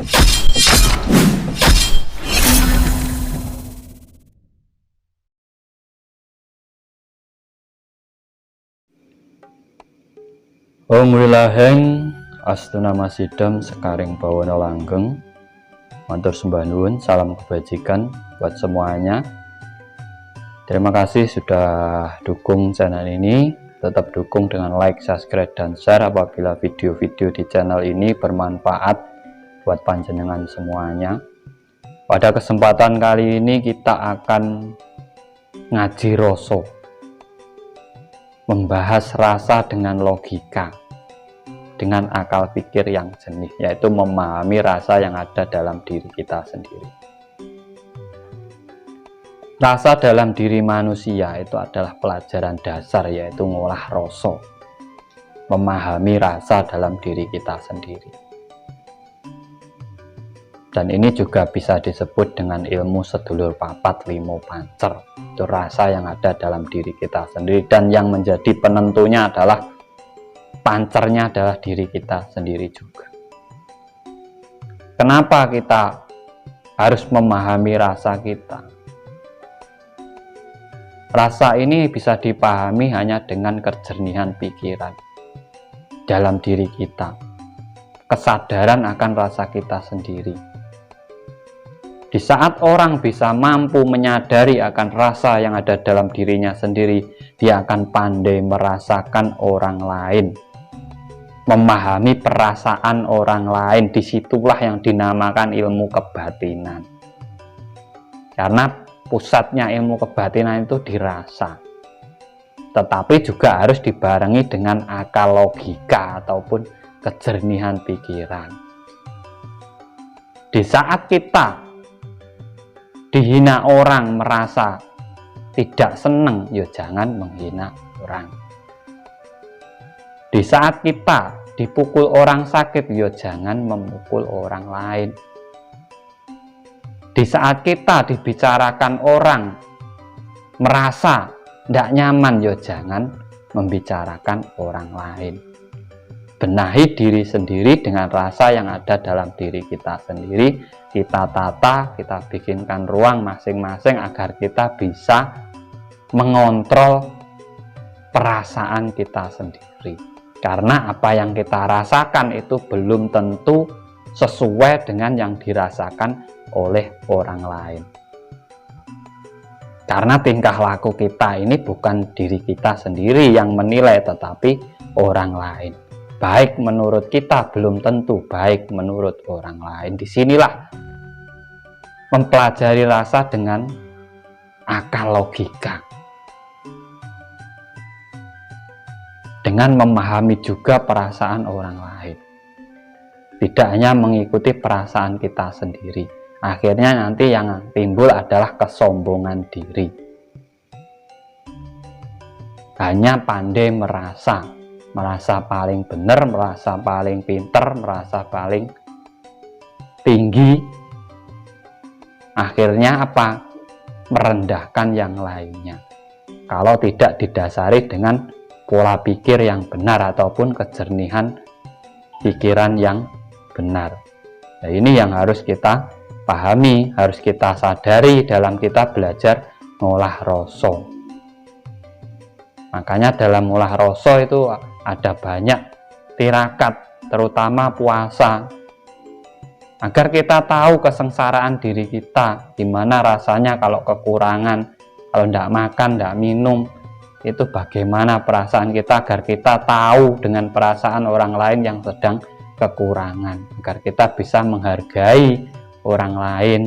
Om Wilaheng Astuna Masidam Sekaring Bawana Langgeng. Matur sembah nuwun, salam kebajikan buat semuanya. Terima kasih sudah dukung channel ini. Tetap dukung dengan like, subscribe, dan share apabila video-video di channel ini bermanfaat buat panjenengan semuanya. Pada kesempatan kali ini kita akan ngaji rasa, membahas rasa dengan logika, dengan akal pikir yang jernih, yaitu memahami rasa yang ada dalam diri kita sendiri. Rasa dalam diri manusia itu adalah pelajaran dasar, yaitu ngolah rasa, memahami rasa dalam diri kita sendiri. Dan ini juga bisa disebut dengan ilmu sedulur papat limo pancer. Itu rasa yang ada dalam diri kita sendiri, dan yang menjadi penentunya adalah pancernya adalah diri kita sendiri juga. Kenapa kita harus memahami rasa kita? Rasa ini bisa dipahami hanya dengan kejernihan pikiran dalam diri kita, kesadaran akan rasa kita sendiri. Di saat orang bisa mampu menyadari akan rasa yang ada dalam dirinya sendiri, dia akan pandai merasakan orang lain, memahami perasaan orang lain. Disitulah yang dinamakan ilmu kebatinan, karena pusatnya ilmu kebatinan itu dirasa, tetapi juga harus dibarengi dengan akal logika ataupun kejernihan pikiran. Di saat kita dihina orang, merasa tidak senang, ya jangan menghina orang. Di saat kita dipukul orang sakit, ya jangan memukul orang lain. Di saat kita dibicarakan orang merasa tidak nyaman, ya jangan membicarakan orang lain. Benahi diri sendiri dengan rasa yang ada dalam diri kita sendiri. Kita tata, kita bikinkan ruang masing-masing agar kita bisa mengontrol perasaan kita sendiri. Karena apa yang kita rasakan itu belum tentu sesuai dengan yang dirasakan oleh orang lain. Karena tingkah laku kita ini bukan diri kita sendiri yang menilai, tetapi orang lain. Baik menurut kita belum tentu baik menurut orang lain. Disinilah mempelajari rasa dengan akal logika, dengan memahami juga perasaan orang lain, tidak hanya mengikuti perasaan kita sendiri. Akhirnya nanti yang timbul adalah kesombongan diri, hanya pandai merasa paling benar, merasa paling pinter, merasa paling tinggi. Akhirnya apa? Merendahkan yang lainnya, kalau tidak didasari dengan pola pikir yang benar ataupun kejernihan pikiran yang benar. Nah, ini yang harus kita pahami, harus kita sadari dalam kita belajar ngolah rasa. Makanya dalam ngolah rasa itu ada banyak tirakat, terutama puasa, agar kita tahu kesengsaraan diri kita, gimana rasanya kalau kekurangan, kalau tidak makan, tidak minum, itu bagaimana perasaan kita, agar kita tahu dengan perasaan orang lain yang sedang kekurangan, agar kita bisa menghargai orang lain,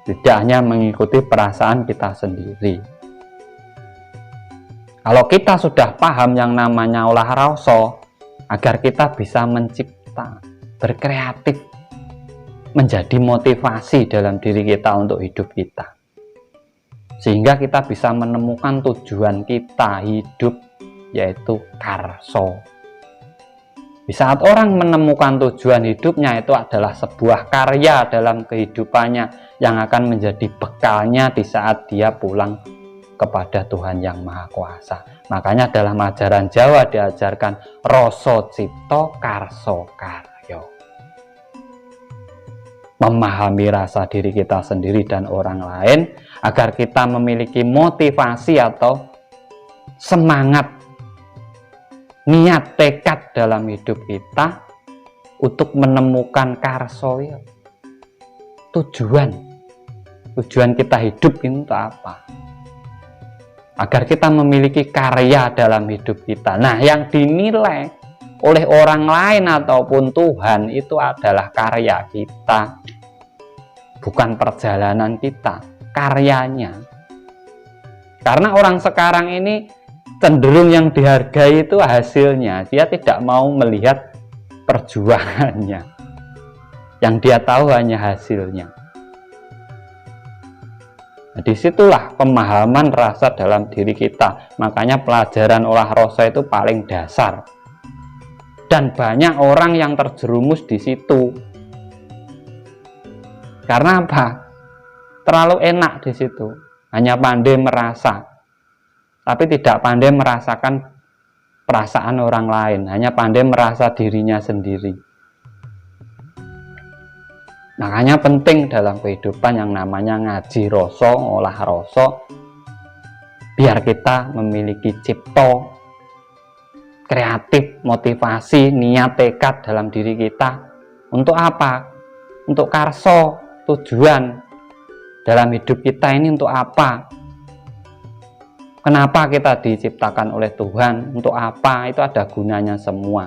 tidak hanya mengikuti perasaan kita sendiri. Kalau kita sudah paham yang namanya olah rasa, agar kita bisa mencipta, berkreatif, menjadi motivasi dalam diri kita untuk hidup kita, sehingga kita bisa menemukan tujuan kita hidup, yaitu karso. Di saat orang menemukan tujuan hidupnya, itu adalah sebuah karya dalam kehidupannya yang akan menjadi bekalnya di saat dia pulang kepada Tuhan Yang Maha Kuasa. Makanya dalam ajaran Jawa diajarkan rasa cipta karso karyo. memahami rasa diri kita sendiri dan orang lain, agar kita memiliki motivasi atau semangat, niat, tekad dalam hidup kita untuk menemukan karsoyo, tujuan kita hidup itu apa, agar kita memiliki karya dalam hidup kita. Nah, yang dinilai oleh orang lain ataupun Tuhan itu adalah karya kita, bukan perjalanan kita, karyanya. Karena orang sekarang ini cenderung yang dihargai itu hasilnya, dia tidak mau melihat perjuangannya, yang dia tahu hanya hasilnya. Nah, disitulah pemahaman rasa dalam diri kita. Makanya pelajaran olah rasa itu paling dasar, dan banyak orang yang terjerumus di situ. Karena apa? Terlalu enak di situ, hanya pandai merasa, tapi tidak pandai merasakan perasaan orang lain, hanya pandai merasa dirinya sendiri. Makanya penting dalam kehidupan yang namanya ngaji rasa, olah rasa, biar kita memiliki cipta, kreatif, motivasi, niat, tekad dalam diri kita. Untuk apa? Untuk karso, tujuan dalam hidup kita ini untuk apa? Kenapa kita diciptakan oleh Tuhan? Untuk apa? Itu ada gunanya semua.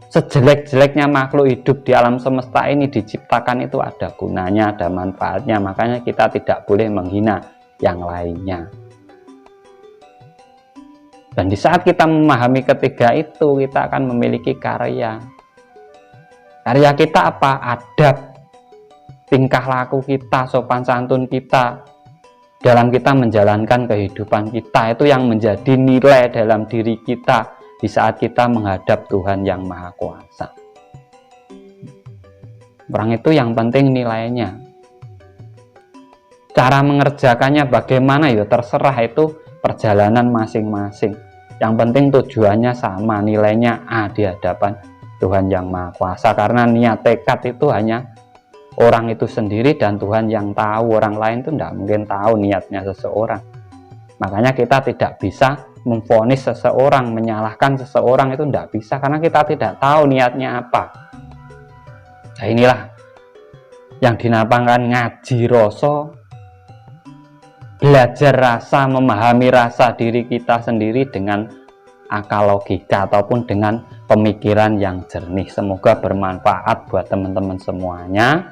Sejelek-jeleknya makhluk hidup di alam semesta ini diciptakan itu ada gunanya, ada manfaatnya. Makanya kita tidak boleh menghina yang lainnya. Dan di saat kita memahami ketiga itu, kita akan memiliki karya. Karya kita apa? Adab, tingkah laku kita, sopan santun kita, dalam kita menjalankan kehidupan kita, itu yang menjadi nilai dalam diri kita di saat kita menghadap Tuhan yang Maha Kuasa. Orang itu yang penting nilainya. Cara mengerjakannya bagaimana ya terserah, itu perjalanan masing-masing. Yang penting tujuannya sama, nilainya A di hadapan Tuhan yang Maha Kuasa. Karena niat tekad itu hanya orang itu sendiri dan Tuhan yang tahu. Orang lain itu tidak mungkin tahu niatnya seseorang. Makanya kita tidak bisa memvonis seseorang, menyalahkan seseorang, itu tidak bisa, karena kita tidak tahu niatnya apa. Nah, inilah yang dinamakan ngaji rasa, belajar rasa, memahami rasa diri kita sendiri dengan akal logika ataupun dengan pemikiran yang jernih. Semoga bermanfaat buat teman-teman semuanya.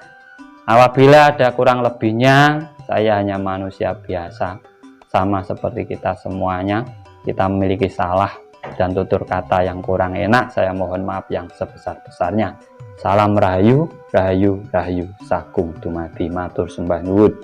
Apabila ada kurang lebihnya, saya hanya manusia biasa, sama seperti kita semuanya. Kita memiliki salah dan tutur kata yang kurang enak, saya mohon maaf yang sebesar-besarnya. Salam rahayu, rahayu, rahayu, sagung dumadi, matur sembah nuwun.